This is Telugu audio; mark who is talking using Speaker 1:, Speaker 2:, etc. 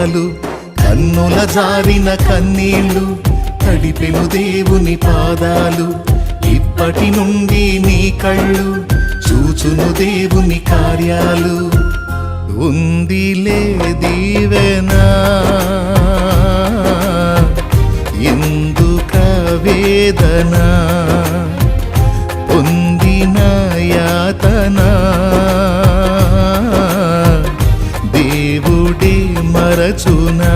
Speaker 1: కేకలు కన్నుల జారిన కన్నీళ్ళు తడిపెను దేవుని పాదాలు ఇప్పటి నుండి నీ కళ్ళు చూచును దేవుని కార్యాలు ఉందిలే దీవెనా ఎందుక వేదన పొందిన యాతన దేవుడే మరచునా